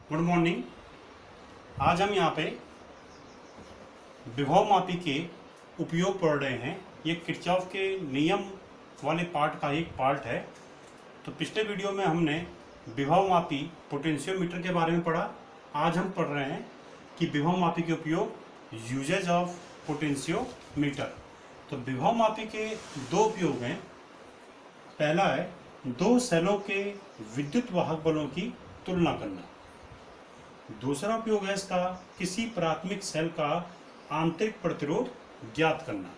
Good morning. आज हम यहाँ पे विभव मापी के उपयोग पढ़ रहे हैं। ये किरचॉफ के नियम वाले पार्ट का एक पार्ट है। तो पिछले वीडियो में हमने विभव मापी पोटेंशियोमीटर के बारे में पढ़ा। आज हम पढ़ रहे हैं कि विभव मापी के उपयोग, यूजेज ऑफ पोटेंशियोमीटर। तो विभव मापी के दो उपयोग हैं। पहला है दो सेलों के विद्युत वाहक बलों की तुलना करना। दूसरा उपयोग है इसका किसी प्राथमिक सेल का आंतरिक प्रतिरोध ज्ञात करना।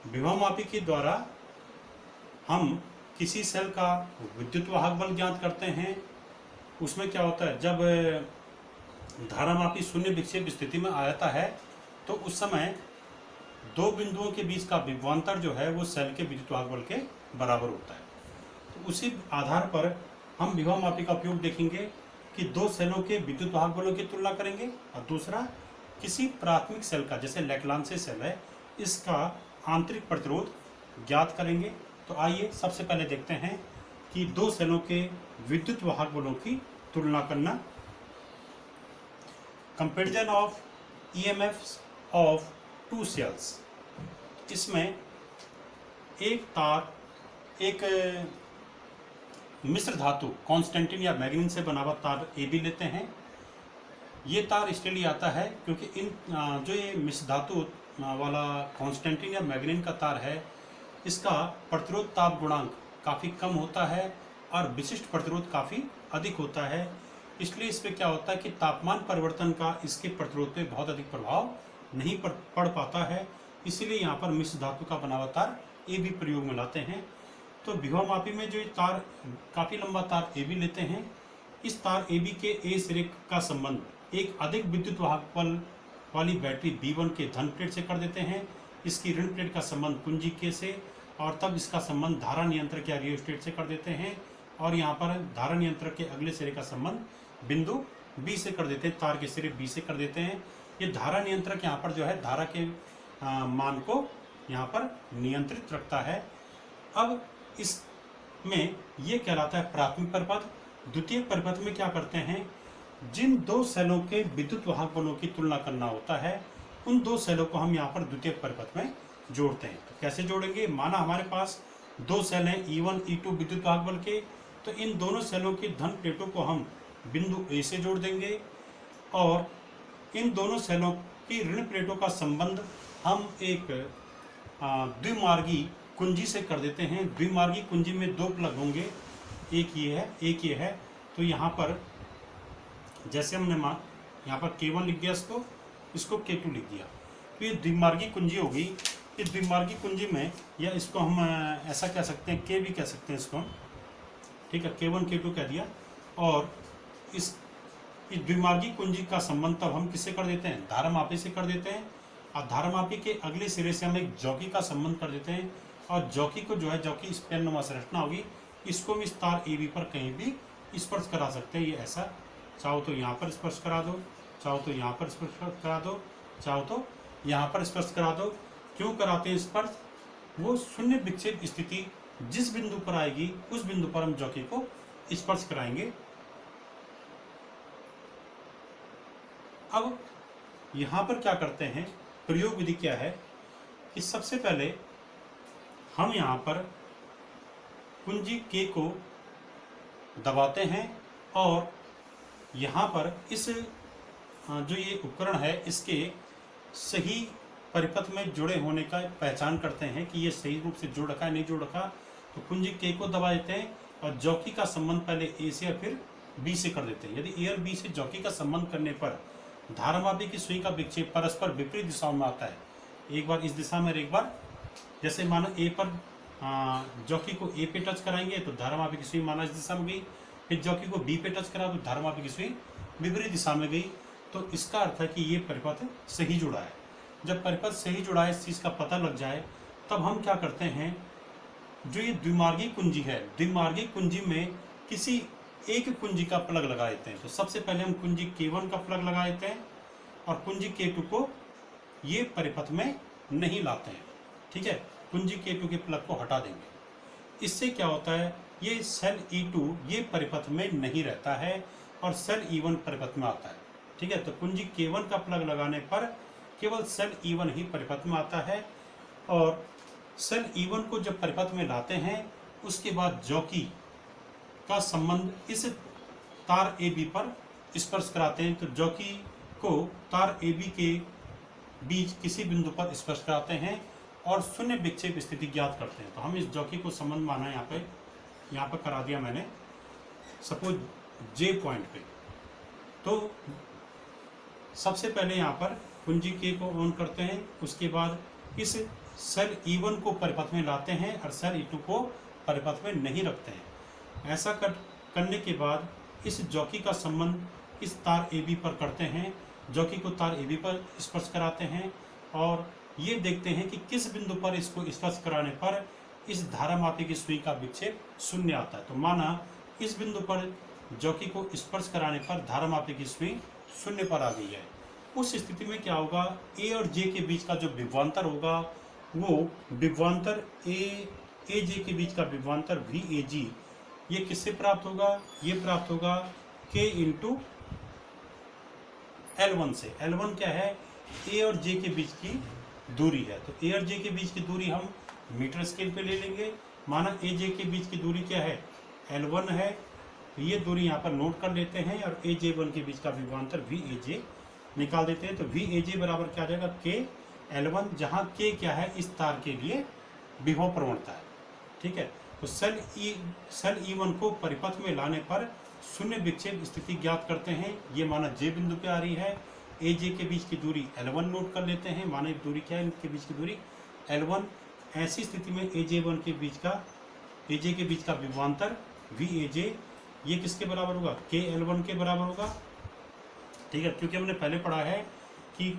विभव मापी के द्वारा हम किसी सेल का विद्युत वाहक बल ज्ञात करते हैं। उसमें क्या होता है, जब धारामापी शून्य विक्षेप स्थिति में आ जाता है तो उस समय दो बिंदुओं के बीच का विभवांतर जो है वो सेल के विद्युत वाहक बल के बराबर होता है। तो उसी आधार पर हम विभव मापी का उपयोग देखेंगे कि दो सेलों के विद्युत वाहक बलों की तुलना करेंगे, और दूसरा किसी प्राथमिक सेल का, जैसे लैग्रांज सेल है, इसका आंतरिक प्रतिरोध ज्ञात करेंगे। तो आइए सबसे पहले देखते हैं कि दो सेलों के विद्युत वाहक बलों की तुलना करना। Comparison of EMFs of two cells. इसमें एक तार, एक मिश्र धातु कॉन्स्टेंटिन या मैग्नीन से बना हुआ तार AB लेते हैं। ये तार इसके लिए आता है क्योंकि इन जो ये मिश्र धातु वाला कॉन्स्टेंटिन या मैग्नीन का तार है, इसका प्रतिरोध ताप गुणांक काफ़ी कम होता है और विशिष्ट प्रतिरोध काफ़ी अधिक होता है। इसलिए इस पर क्या होता है कि तापमान परिवर्तन का इसके प्रतिरोध पे बहुत अधिक प्रभाव नहीं पड़ पाता है। इसीलिए यहाँ पर मिश्र धातु का बना हुआ तार AB प्रयोग में लाते हैं। तो विभव मापी में जो ये तार, काफ़ी लंबा तार AB लेते हैं, इस तार AB के A सिरे का संबंध एक अधिक विद्युत वाहक बल वाली बैटरी B1 के धन प्लेट से कर देते हैं। इसकी ऋण प्लेट का संबंध कुंजी K से, और तब इसका संबंध धारा नियंत्रक या रियोस्टेट से कर देते हैं। और यहाँ पर धारा नियंत्रक के अगले सिरे का संबंध बिंदु B से कर देते हैं, तार के सिरे B से कर देते हैं। ये धारा नियंत्रक यहाँ पर जो है धारा के मान को यहाँ पर नियंत्रित रखता है। अब इसमें ये कहलाता है प्राथमिक परिपथ। द्वितीयक परिपथ में क्या करते हैं, जिन दो सेलों के विद्युत वाहक बलों की तुलना करना होता है, उन दो सेलों को हम यहाँ पर द्वितीयक परिपथ में जोड़ते हैं। तो कैसे जोड़ेंगे, माना हमारे पास दो सेल हैं E1 E2 विद्युत वाहक बल के, तो इन दोनों सेलों की धन प्लेटों को हम बिंदु A से जोड़ देंगे, और इन दोनों सेलों की ऋण प्लेटों का संबंध हम एक द्विमार्गी कुंजी से कर देते हैं। द्विमार्गी कुंजी में दो प्लग होंगे, एक ये है एक ये है। तो यहाँ पर जैसे हमने यहाँ पर K1 लिख दिया, इसको K2 लिख दिया, तो ये द्विमार्गी कुंजी होगी। इस द्विमार्गी कुंजी में, या इसको हम ऐसा कह सकते हैं, K भी कह सकते हैं इसको, ठीक है, K1 K2 कह दिया। और इस द्विमार्गी कुंजी का संबंध तब हम किससे कर देते हैं, धारामापी से कर देते हैं। और धारामापी के अगले सिरे से हम एक जॉकी का संबंध कर देते हैं, और जॉकी को जो है, जॉकी स्पेन संरचना होगी, इसको भी इस तार AB पर कहीं भी स्पर्श करा सकते हैं। ये ऐसा, चाहो तो यहाँ पर स्पर्श करा दो, चाहो तो यहाँ पर स्पर्श करा दो, चाहो तो यहाँ पर स्पर्श करा दो। क्यों कराते हैं स्पर्श, वो शून्य विक्षेप स्थिति जिस बिंदु पर आएगी उस बिंदु पर हम जॉकी को स्पर्श कराएंगे। अब यहाँ पर क्या करते हैं, प्रयोग विधि क्या है कि सबसे पहले हम यहाँ पर कुंजी K को दबाते हैं, और यहाँ पर इस जो ये उपकरण है इसके सही परिपथ में जुड़े होने का पहचान करते हैं कि ये सही रूप से जुड़ रखा है नहीं जुड़ रखा। तो कुंजी K को दबा देते हैं, और जॉकी का संबंध पहले A से और फिर B से कर देते हैं। यदि A और B से जॉकी का संबंध करने पर धारामापी की सुई का विक्षेप परस्पर विपरीत दिशाओं में आता है, एक बार इस दिशा में और एक बार, जैसे माना A पर जॉकी को A पे टच कराएंगे तो धारामापी की सुई माना इस दिशा में गई, फिर जॉकी को B पे टच करा तो धारामापी की सुई विपरीत दिशा में गई। तो इसका अर्थ है कि ये परिपथ सही जुड़ा है। जब परिपथ सही जुड़ा है, इस चीज़ का पता लग जाए, तब हम क्या करते हैं, जो ये द्विमार्गी कुंजी है, द्विमार्गी कुंजी में किसी एक कुंजी का प्लग लगा देते हैं। तो सबसे पहले हम कुंजी K1 का प्लग लगा देते हैं, और कुंजी K2 को ये परिपथ में नहीं लाते हैं, ठीक है, कुंजी K2 के प्लग को हटा देंगे। इससे क्या होता है, ये सेल E2 ये परिपथ में नहीं रहता है, और सेल E1 परिपथ में आता है। ठीक है, तो कुंजी K1 का प्लग लगाने पर केवल सेल E1 ही परिपथ में आता है। और सेल E1 को जब परिपथ में लाते हैं उसके बाद जॉकी का संबंध इस तार AB पर स्पर्श कराते हैं। तो जॉकी को तार AB के बीच किसी बिंदु पर स्पर्श कराते हैं और शून्य विक्षेप स्थिति ज्ञात करते हैं। तो हम इस जॉकी को संबंध माना यहाँ पर करा दिया मैंने, सपोज J पॉइंट पे। तो सबसे पहले यहाँ पर कुंजी K को ऑन करते हैं, उसके बाद इस सेल E1 को परिपथ में लाते हैं और सेल E2 को परिपथ में नहीं रखते हैं। ऐसा करने के बाद इस जॉकी का संबंध इस तार AB पर करते हैं, जॉकी को तार AB पर स्पर्श कराते हैं और ये देखते हैं कि किस बिंदु पर इसको स्पर्श कराने पर इस धारामापी की सुई का विक्षेप शून्य आता है। तो माना इस बिंदु पर जॉकी को स्पर्श कराने पर धारामापी की सुई शून्य पर आ गई है। उस स्थिति में क्या होगा, A और J के बीच का जो विभवांतर होगा वो विभवांतर AJ के बीच का विभवांतर VAG ये किससे प्राप्त होगा, ये प्राप्त होगा K इंटू L1 से। L1 क्या है, A और J के बीच की दूरी है। तो A और J के बीच की दूरी हम मीटर स्केल पे ले लेंगे। माना AJ के बीच की दूरी क्या है, L1 है। तो ये दूरी यहाँ पर नोट कर लेते हैं और AJ1 के बीच का विभवांतर VAJ निकाल देते हैं। तो VAJ बराबर क्या आ जाएगा, KL1, जहाँ K क्या है, इस तार के लिए विभव प्रवणता है। ठीक है, तो सेल E1 को परिपथ में लाने पर शून्य विक्षेप स्थिति ज्ञात करते हैं। ये माना J बिंदु पे आ रही है, AJ के बीच की दूरी L1 नोट कर लेते हैं। माना दूरी क्या है, इनके बीच की दूरी L1। ऐसी स्थिति में AJ के बीच का विभवांतर VAJ ये किसके बराबर होगा, KL1 के बराबर होगा। ठीक है, क्योंकि हमने पहले पढ़ा है कि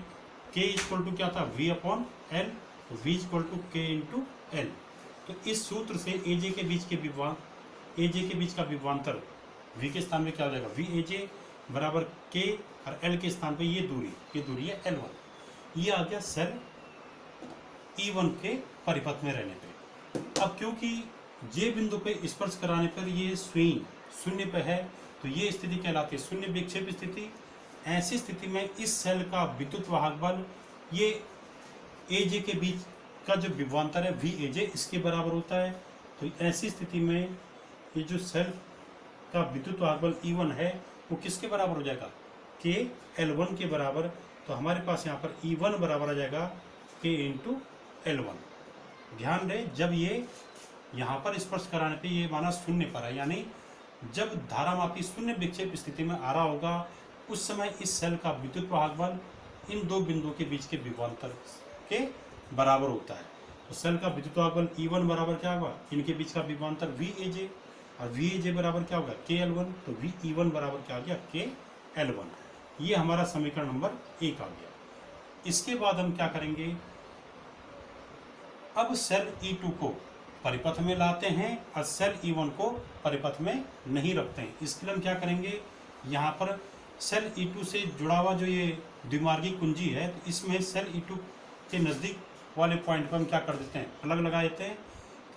K इक्वल टू क्या था, V/L, तो V equal to K into L। तो इस सूत्र से AJ के बीच का विभवांतर V के स्थान पे क्या हो जाएगा, VAJ बराबर K और L के स्थान पे ये दूरी है L1। ये आ गया सेल E1 के परिपथ में रहने पे। अब क्योंकि J बिंदु पे स्पर्श कराने पर ये सुई शून्य पे है, तो ये स्थिति कहलाती है शून्य विक्षेप स्थिति। ऐसी स्थिति में इस सेल का विद्युत वाहक बल ये AJ के बीच का जो विभवांतर है VAJ इसके बराबर होता है। तो ऐसी स्थिति में ये जो सेल का विद्युत वाहक बल E1 है वो किसके बराबर हो जाएगा, KL1 के बराबर। तो हमारे पास यहाँ पर E1 बराबर आ जाएगा K इंटू L1। ध्यान रहे, जब ये यहाँ पर स्पर्श कराने पे ये माना शून्य पर है, यानी जब धारामापी शून्य विक्षेप स्थिति में आ रहा होगा उस समय इस सेल का विद्युत वाहक बल इन दो बिंदुओं के बीच के विभवांतर के बराबर होता है। तो सेल का विद्युत वाहक बल E1 बराबर क्या होगा, इनके बीच का विभवांतर VAJ, और VAJ बराबर क्या होगा, KL1। तो VE1 बराबर क्या आ गया, KL1। ये हमारा समीकरण नंबर 1 आ गया। इसके बाद हम क्या करेंगे, अब सेल E2 को परिपथ में लाते हैं और सेल E1 को परिपथ में नहीं रखते हैं। इसके लिए हम क्या करेंगे, यहाँ पर सेल E2 से जुड़ा हुआ जो ये द्विमार्गी कुंजी है, तो इसमें सेल E2 के नज़दीक वाले पॉइंट पर हम क्या कर देते हैं, प्लग लगा देते हैं।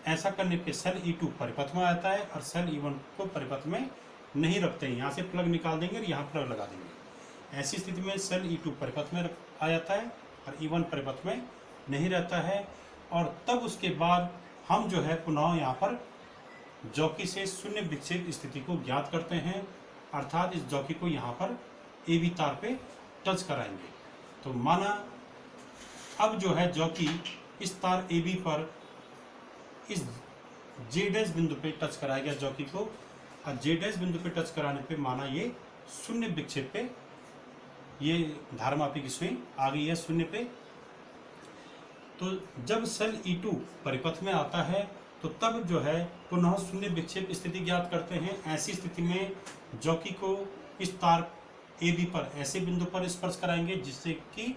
ऐसा करने पे सेल E2 परिपथ में आता है और सेल E1 को परिपथ में नहीं रखते हैं। यहाँ से प्लग निकाल देंगे और यहाँ प्लग लगा देंगे। ऐसी स्थिति में सेल E2 परिपथ में आ जाता है और E1 परिपथ में नहीं रहता है। और तब उसके बाद हम जो है पुनः यहाँ पर जॉकी से शून्य विक्षेप स्थिति को ज्ञात करते हैं, अर्थात इस जॉकी को यहाँ पर AB तार पे टच कराएंगे। तो माना अब जो है जॉकी इस तार AB पर इस J' बिंदु पे टच कराया गया जॉकी को, और J' बिंदु पे टच कराने पे माना ये शून्य विक्षेप पे ये धारामापी की सुई आ गई है शून्य पे। तो जब सेल E2 परिपथ में आता है तो तब जो है पुनः शून्य विक्षेप स्थिति ज्ञात करते हैं। ऐसी स्थिति में जॉकी को इस तार AB पर ऐसे बिंदु पर स्पर्श कराएंगे जिससे कि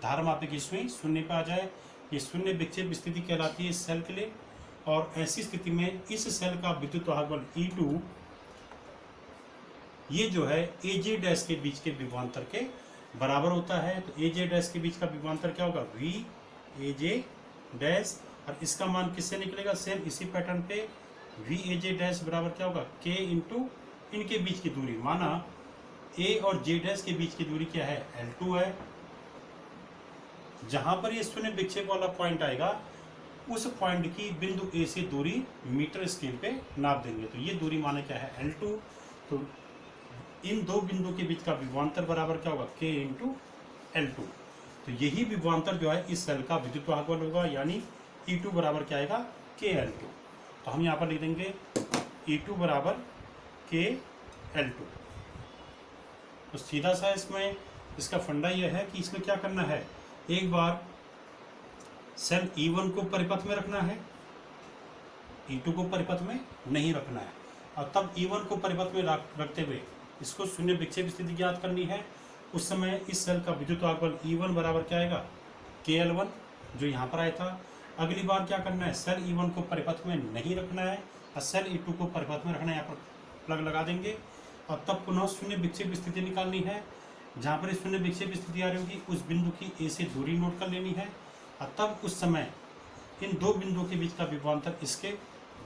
धारामापी की सुई शून्य पर आ जाए। ये शून्य विक्षेप स्थिति कहलाती है इस सेल के लिए। और ऐसी स्थिति में इस सेल का विद्युत वाहक बल E2 ये जो है AJ' के बीच के विभवांतर के बराबर होता है। तो AJ' के बीच का विभवांतर क्या होगा, VAJ', और इसका मान किससे निकलेगा, सेम इसी पैटर्न पे VAJ' बराबर क्या होगा, K इंटू इनके बीच की दूरी। माना ए और जे डैश के बीच की दूरी क्या है, L2 है। जहां पर ये शून्य विक्षेप वाला पॉइंट आएगा उस पॉइंट की बिंदु ए से दूरी मीटर स्केल पे नाप देंगे, तो ये दूरी माने क्या है, L2। तो इन दो बिंदु के बीच का विभवांतर बराबर क्या होगा, K इंटू L2। तो यही विभवांतर जो है इस सेल का विद्युत वाहक बल होगा, यानी E2 बराबर क्या आएगा, KL2। तो हम यहाँ पर लिख देंगे E2 बराबर KL2। तो सीधा सा इसमें इसका फंडा यह है कि इसमें क्या करना है, एक बार सेल E1 को परिपथ में रखना है, E2 को परिपथ में नहीं रखना है, और तब E1 को परिपथ में रखते हुए इसको शून्य विक्षेप स्थिति ज्ञात करनी है। उस समय इस सेल का विद्युत वाहक बल E1 बराबर क्या आएगा, KL1, जो यहाँ पर आया था। अगली बार क्या करना है, सेल E1 को परिपथ में नहीं रखना है और सेल E2 को परिपथ में रखना है, यहाँ पर प्लग लगा देंगे और तब पुनः शून्य विक्षेप स्थिति निकालनी है। जहाँ पर शून्य विक्षेप स्थिति आ रही होगी उस बिंदु की ए से दूरी नोट कर लेनी है और तब उस समय इन दो बिंदुओं के बीच का विभवांतर इसके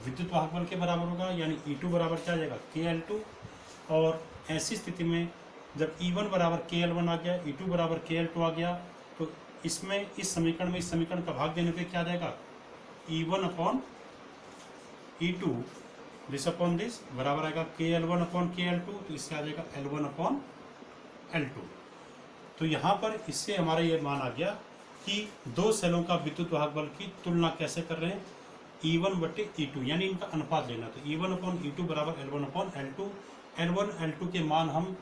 विद्युत वाहक बल के बराबर होगा, यानी E2 बराबर क्या आ जाएगा, KL2। और ऐसी स्थिति में जब E1 बराबर KL1 आ गया, E2 बराबर KL2 आ गया, तो इसमें इस समीकरण में इस समीकरण का भाग देने पे क्या आ जाएगा, E1 upon E2 this upon this बराबर आएगा KL1 अपॉन KL2। तो इससे आ जाएगा L1 अपॉन L2। तो यहाँ पर इससे हमारा ये मान आ गया कि दो सेलों का विद्युत वाहक बल की तुलना कैसे कर रहे हैं, E1 बटे E2, यानी इनका अनुपात लेना। तो E1 अपॉन E2 बराबर L1 upon L2। L1 L2 के मान हम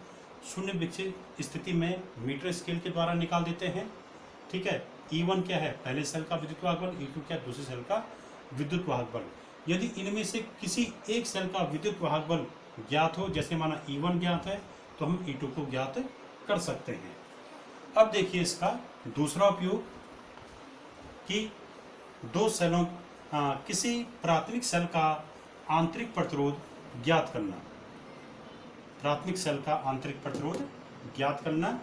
शून्य विक्षेप स्थिति में मीटर स्केल के द्वारा निकाल देते हैं, ठीक है। E1 क्या है, पहले सेल का विद्युत वाहक बल, E2 क्या, दूसरे सेल का विद्युत वाहक बल। यदि इनमें से किसी एक सेल का विद्युत वाहक बल ज्ञात हो, जैसे माना E1 ज्ञात है, तो हम E2 को ज्ञात कर सकते हैं। अब देखिए इसका दूसरा उपयोग कि दो सेलों किसी प्राथमिक सेल का आंतरिक प्रतिरोध ज्ञात करना। प्राथमिक सेल का आंतरिक प्रतिरोध ज्ञात करना।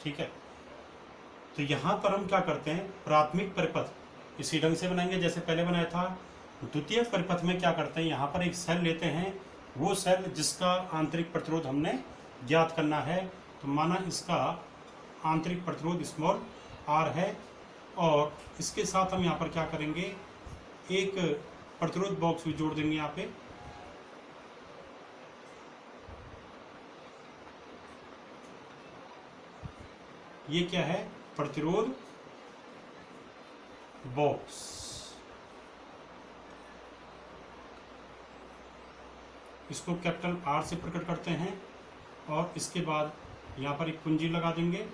ठीक है, तो यहाँ पर हम क्या करते हैं, प्राथमिक परिपथ इसी ढंग से बनाएंगे जैसे पहले बनाया था। द्वितीय परिपथ में क्या करते हैं, यहाँ पर एक सेल लेते हैं, वो सेल जिसका आंतरिक प्रतिरोध हमने ज्ञात करना है। तो माना इसका आंतरिक प्रतिरोध स्मॉल r है और इसके साथ हम यहाँ पर क्या करेंगे, एक प्रतिरोध बॉक्स भी जोड़ देंगे यहाँ पे। ये क्या है, प्रतिरोध बॉक्स। इसको कैपिटल R से प्रकट करते हैं और इसके बाद यहाँ पर एक कुंजी लगा देंगे।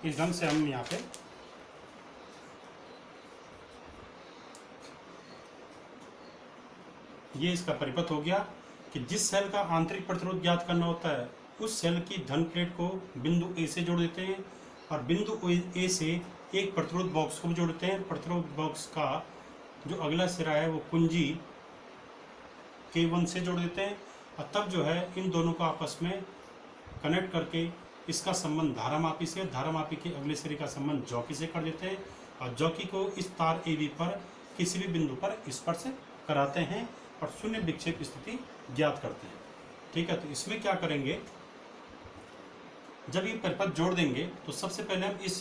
इस ढंग से हम यहाँ पे ये इसका परिपथ हो गया कि जिस सेल का आंतरिक प्रतिरोध ज्ञात करना होता है उस सेल की धन प्लेट को बिंदु ए से जोड़ देते हैं और बिंदु ए से एक प्रतिरोध बॉक्स को भी जोड़ते हैं। प्रतिरोध बॉक्स का जो अगला सिरा है वो कुंजी K1 से जोड़ देते हैं और तब जो है इन दोनों को आपस में कनेक्ट करके इसका संबंध धारामापी से, धारामापी के अगले सिरे का संबंध जॉकी से कर देते हैं और जॉकी को इस तार AB पर किसी भी बिंदु पर स्पर्श कराते हैं और शून्य विक्षेप स्थिति ज्ञात करते हैं। ठीक है, तो इसमें क्या करेंगे, जब ये परिपथ जोड़ देंगे तो सबसे पहले हम इस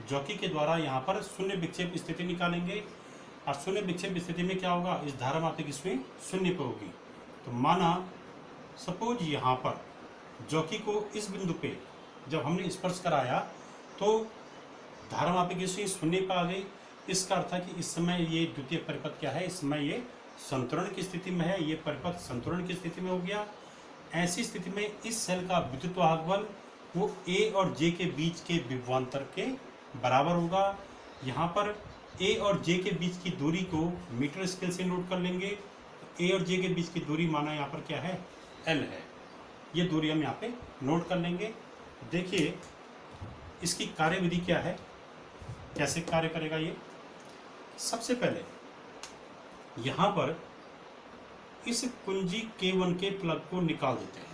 जॉकी के द्वारा यहाँ पर शून्य विक्षेप स्थिति निकालेंगे और शून्य विक्षेप स्थिति में क्या होगा, इस धारामापी की सुई शून्य पर होगी। तो माना सपोज यहाँ पर जॉकी को इस बिंदु पे जब हमने स्पर्श कराया तो धारामापी की सुई शून्य पर आ गई। इसका अर्थ है कि इस समय ये द्वितीय परिपथ क्या है, इस समय ये संतुलन की स्थिति में है, ये परिपथ संतुलन की स्थिति में हो गया। ऐसी स्थिति में इस सेल का विद्युत वाहक बल वो ए और जे के बीच के विभवांतर के बराबर होगा। यहाँ पर ए और जे के बीच की दूरी को मीटर स्केल से नोट कर लेंगे। तो ए और जे के बीच की दूरी माना यहाँ पर क्या है, एल है। ये दूरी हम यहाँ पे नोट कर लेंगे। देखिए इसकी कार्यविधि क्या है, कैसे कार्य करेगा ये। सबसे पहले यहाँ पर इस कुंजी K1 के प्लग को निकाल देते हैं।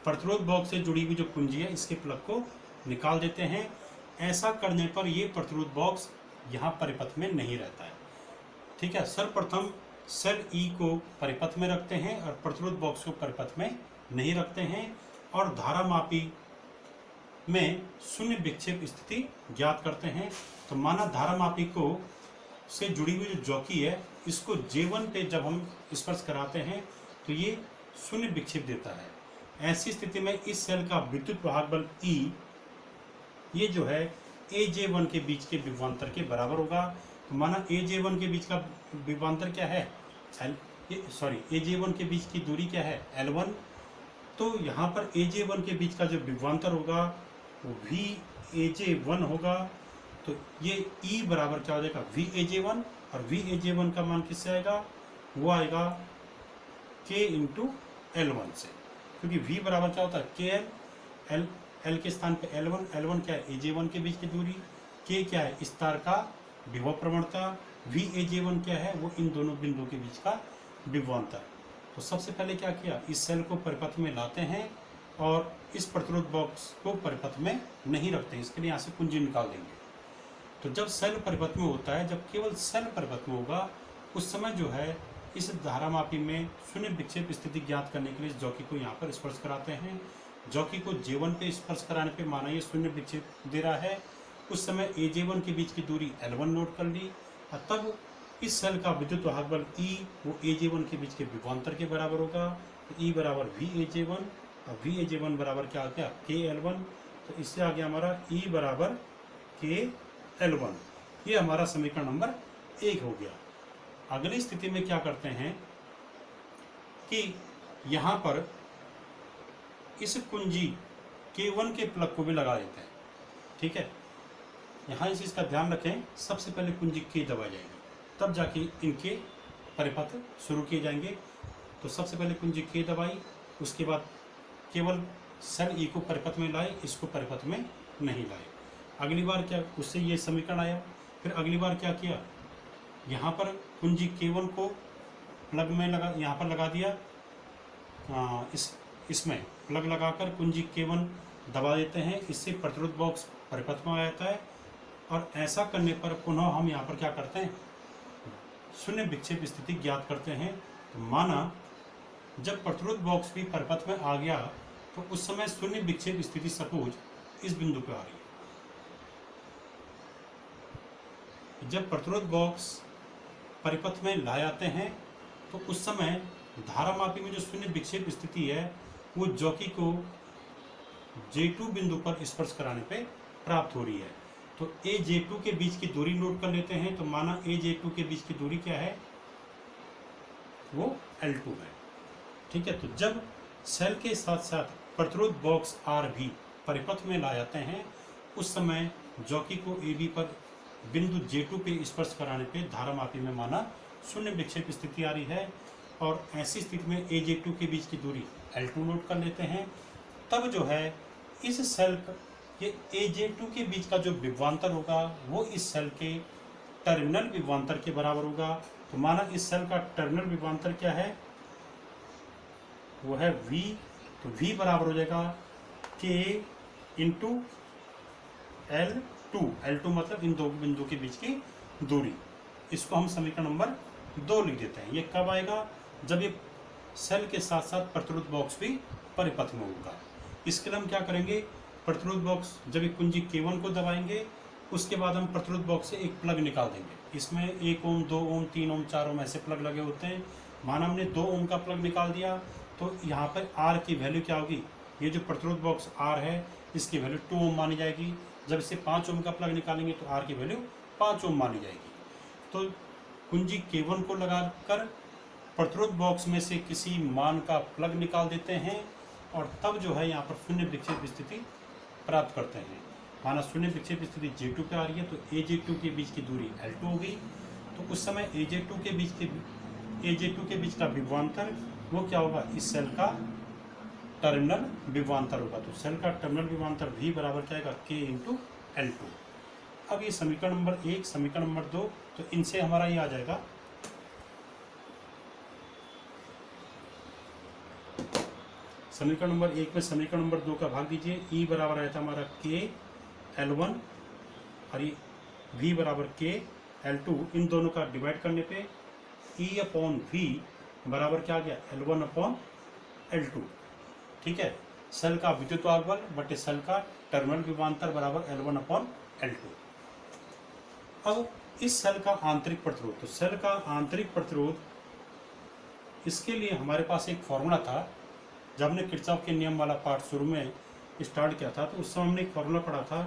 प्रतिरोध बॉक्स से जुड़ी हुई जो कुंजी है इसके प्लग को निकाल देते हैं। ऐसा करने पर ये प्रतिरोध बॉक्स यहाँ परिपथ में नहीं रहता है। ठीक है, सर्वप्रथम सेल ई को परिपथ में रखते हैं और प्रतिरोध बॉक्स को परिपथ में नहीं रखते हैं, और धारामापी में शून्य विक्षेप स्थिति ज्ञात करते हैं। तो माना धारामापी को से जुड़ी हुई जो जॉकी है इसको J1 पे जब हम स्पर्श कराते हैं तो ये शून्य विक्षेप देता है। ऐसी स्थिति में इस सेल का विद्युत वाहक बल E ये जो है AJ1 के बीच के विभवांतर के बराबर होगा। तो माना AJ1 के बीच का विभवांतर क्या है, AJ1 के बीच की दूरी क्या है, L1। तो यहाँ पर AJ1 के बीच का जो विभवांतर होगा वो VAJ1 होगा। तो ये E बराबर क्या हो जाएगा, VAJ1, और VAJ1 का मान किससे आएगा, वो आएगा K इंटू L1 से, क्योंकि V बराबर क्या होता है KL, L के स्थान पे L1, L1 क्या है AJ1 के बीच की दूरी, K क्या है इस तार का विभव प्रवणता, VAJ1 क्या है वो इन दोनों बिंदुओं के बीच का विभवांतर। तो सबसे पहले क्या किया, इस सेल को परिपथ में लाते हैं और इस प्रतिरोध बॉक्स को परिपथ में नहीं रखते हैं, इसके लिए यहाँ से कुंजी निकाल देंगे। तो जब सेल परिपथ में होता है, जब केवल सेल परिपथ में होगा उस समय जो है इस धारामापी में शून्य विक्षेप स्थिति ज्ञात करने के लिए इस जॉकी को यहाँ पर स्पर्श कराते हैं। जॉकी को J1 पे स्पर्श कराने पे माना ये शून्य विक्षेप दे रहा है, उस समय AJ1 के बीच की दूरी L1 नोट कर ली, और तब इस सेल का विद्युत वाहक बल E वो AJ1 के बीच के विभवांतर के बराबर होगा। तो E बराबर VAJ1, और VAJ1 बराबर क्या आ गया KL1। तो इससे आ गया हमारा E बराबर KL1। ये हमारा समीकरण नंबर 1 हो गया। अगली स्थिति में क्या करते हैं कि यहाँ पर इस कुंजी K1 के प्लग को भी लगा देते हैं। ठीक है, यहाँ इस चीज़ का ध्यान रखें, सबसे पहले कुंजी K दबाई जाएगी, तब जाके इनके परिपथ शुरू किए जाएंगे। तो सबसे पहले कुंजी K दबाई, उसके बाद केवल सेल E को परिपथ में लाए, इसको परिपथ में नहीं लाए। अगली बार क्या, उससे ये समीकरण आया। फिर अगली बार क्या किया, यहाँ पर कुंजी K1 को प्लग में लगा, यहाँ पर लगा दिया, इसमें प्लग लगाकर कुंजी K1 दबा देते हैं, इससे प्रतिरोध बॉक्स परिपथ में आ जाता है। और ऐसा करने पर पुनः हम यहाँ पर क्या करते हैं, शून्य विक्षेप स्थिति ज्ञात करते हैं। तो माना जब प्रतिरोध बॉक्स भी परिपथ में आ गया तो उस समय शून्य विक्षेप स्थिति सपोज इस बिंदु पर आ रही है। जब प्रतिरोध बॉक्स परिपथ में लाए जाते हैं तो उस समय धारामापी में जो शून्य विक्षेप स्थिति है वो जॉकी को J2 बिंदु पर स्पर्श कराने पे प्राप्त हो रही है। तो AJ2 के बीच की दूरी नोट कर लेते हैं। तो माना AJ2 के बीच की दूरी क्या है, वो L2 है। ठीक है, तो जब सेल के साथ साथ प्रतिरोध बॉक्स R भी परिपथ में ला जाते हैं उस समय जॉकी को AB पर बिंदु J2 पे स्पर्श कराने पे धारामापी में माना शून्य विक्षेप स्थिति आ रही है, और ऐसी स्थिति में AJ2 के बीच की दूरी L2 नोट कर लेते हैं। तब जो है इस सेल ये AJ2 के बीच का जो विभवांतर होगा वो इस सेल के टर्मिनल विभवांतर के बराबर होगा। तो माना इस सेल का टर्मिनल विभवांतर क्या है, वो है V। तो V बराबर हो जाएगा K इंटू L2। L2 मतलब इन दो बिंदु के बीच की दूरी। इसको हम समीकरण नंबर 2 लिख देते हैं। ये कब आएगा, जब ये सेल के साथ साथ प्रतिरोध बॉक्स भी परिपथ में होगा। इसके लिए हम क्या करेंगे, प्रतिरोध बॉक्स जब एक कुंजी K1 को दबाएंगे उसके बाद हम प्रतिरोध बॉक्स से एक प्लग निकाल देंगे। इसमें 1 ओम, 2 ओम, 3 ओम, 4 ओम ऐसे प्लग लगे होते हैं। माना हमने 2 ओम का प्लग निकाल दिया तो यहाँ पर R की वैल्यू क्या होगी, ये जो प्रतिरोध बॉक्स R है इसकी वैल्यू 2 ओम मानी जाएगी। जब इससे 5 ओम का प्लग निकालेंगे तो R की वैल्यू 5 ओम मानी जाएगी। तो कुंजी K1 को लगाकर प्रतिरोध बॉक्स में से किसी मान का प्लग निकाल देते हैं और तब जो है यहाँ पर शून्य विक्षेप स्थिति प्राप्त करते हैं। माना शून्य विक्षेप स्थिति J2 पे आ रही है तो AJ2 के बीच की दूरी L2 होगी। तो उस समय AJ2 के बीच का विभवांतर वो क्या होगा, इस सेल का टर्मिनल विभवांतर होगा। तो सेल का टर्मिनल विभवांतर V बराबर क्या आएगा, K इंटू L2। अब ये समीकरण नंबर 1, समीकरण नंबर 2, तो इनसे हमारा ये आ जाएगा समीकरण नंबर 1 में समीकरण नंबर 2 का भाग दीजिए। E बराबर आया था हमारा K L1 और ये V बराबर K L2, इन दोनों का डिवाइड करने पे E अपॉन V बराबर क्या आ गया, L1 अपॉन L2। ठीक है, सेल का विद्युत वाहक बल बटे सेल का टर्मिनल विभवांतर बराबर L1 अपॉन L2। अब इस सेल का आंतरिक प्रतिरोध, तो सेल का आंतरिक प्रतिरोध, इसके लिए हमारे पास एक फॉर्मूला था। जब हमने किरचॉफ के नियम वाला पार्ट शुरू में स्टार्ट किया था तो उस समय हमने एक फॉर्मूला पढ़ा था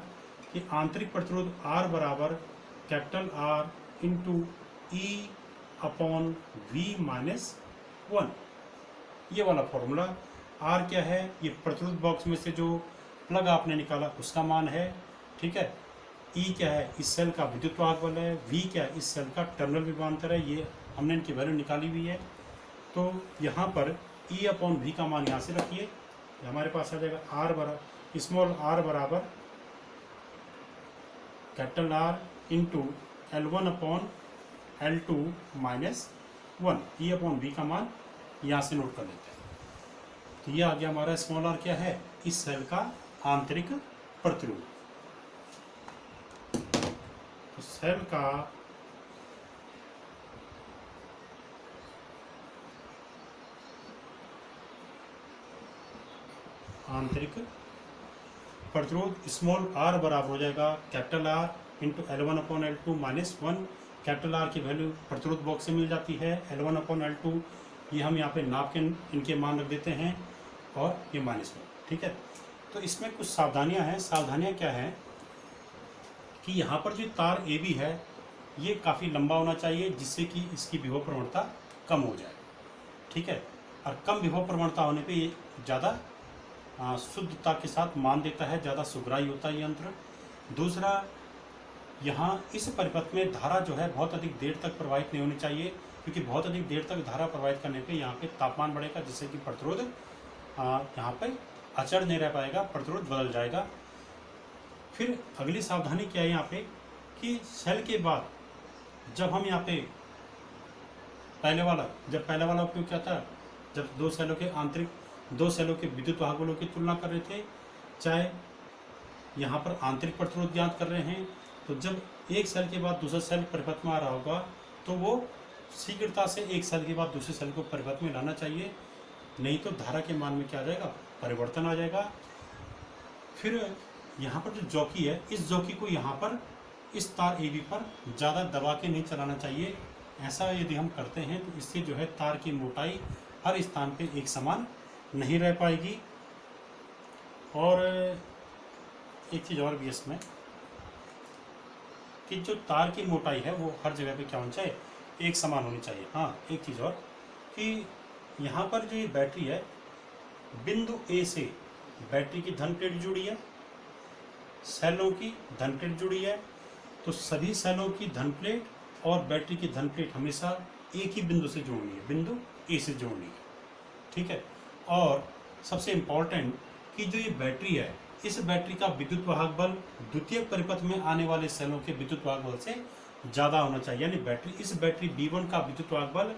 कि आंतरिक प्रतिरोध R बराबर capital R into E upon V minus 1। ये वाला फॉर्मूला R क्या है, ये प्रतिरोध बॉक्स में से जो प्लग आपने निकाला उसका मान है। ठीक है, E क्या है, इस सेल का विद्युत वाहक बल है। V क्या है, इस सेल का टर्मिनल विभवांतर है। ये हमने इनकी वैल्यू निकाली हुई है। तो यहाँ पर E अपॉन V का मान यहाँ से रखिए, हमारे पास आ जाएगा स्मॉल r बराबर capital R into L1 upon L2 minus 1। E upon V का मान यहाँ से नोट कर लेते हैं। तो ये आ गया हमारा स्मॉल r क्या है, इस सेल का आंतरिक प्रतिरोध। तो सेल का आंतरिक प्रतिरोध स्मॉल r बराबर हो जाएगा capital R into L1 upon L2 minus 1। Capital R की वैल्यू प्रतिरोध बॉक्स से मिल जाती है, L1 अपॉन L2 ये हम यहाँ पे नाप के इनके मान रख देते हैं और ये माइनस 1। ठीक है, तो इसमें कुछ सावधानियाँ हैं। सावधानियाँ क्या हैं कि यहाँ पर जो तार AB है ये काफ़ी लंबा होना चाहिए जिससे कि इसकी विभव प्रवणता कम हो जाए। ठीक है, और कम विभव प्रवणता होने पे ये ज़्यादा शुद्धता के साथ मान देता है, ज़्यादा सुग्राही होता है यंत्र। दूसरा, यहाँ इस परिपथ में धारा जो है बहुत अधिक देर तक प्रवाहित नहीं होनी चाहिए, क्योंकि बहुत अधिक देर तक धारा प्रवाहित करने पे यहाँ पे तापमान बढ़ेगा जिससे कि प्रतिरोध यहाँ पे अचर नहीं रह पाएगा, प्रतिरोध बदल जाएगा। फिर अगली सावधानी क्या है यहाँ पे कि सेल के बाद जब हम यहाँ पे पहले वाला उपयोग किया था, जब दो सेलों के विद्युत वाहक बलों की तुलना कर रहे थे, चाहे यहाँ पर आंतरिक प्रतिरोध ज्ञात कर रहे हैं, तो जब एक सेल के बाद दूसरा सेल परिपथ में आ रहा होगा तो वो शीघ्रता से एक सेल के बाद दूसरे सेल को परिपथ में लाना चाहिए, नहीं तो धारा के मान में क्या आ जाएगा, परिवर्तन आ जाएगा। फिर यहाँ पर जो जॉकी है, इस जॉकी को यहाँ पर इस तार AB पर ज़्यादा दबा के नहीं चलाना चाहिए। ऐसा यदि हम करते हैं तो इससे जो है तार की मोटाई हर स्थान पे एक समान नहीं रह पाएगी। और एक चीज़ और भी इसमें कि जो तार की मोटाई है वो हर जगह पे क्या होनी चाहिए, एक समान होनी चाहिए। हाँ, एक चीज़ और कि यहाँ पर जो ये बैटरी है, बिंदु A से बैटरी की धन प्लेट जुड़ी है, सेलों की धन प्लेट जुड़ी है, तो सभी सेलों की धन प्लेट और बैटरी की धन प्लेट हमेशा एक ही बिंदु से जोड़नी है, बिंदु A से जोड़नी है। ठीक है, और सबसे इम्पॉर्टेंट कि जो ये बैटरी है, इस बैटरी का विद्युत वाहक बल द्वितीय परिपथ में आने वाले सेलों के विद्युत वाहक बल से ज़्यादा होना चाहिए। यानी इस बैटरी B1 का विद्युत वाहक बल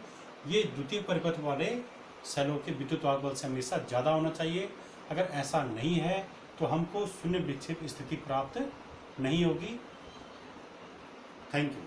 ये द्वितीय परिपथ वाले सेलों के विद्युत वाहक बल से हमेशा ज़्यादा होना चाहिए। अगर ऐसा नहीं है तो हमको शून्य विक्षेप स्थिति प्राप्त नहीं होगी। Thank you.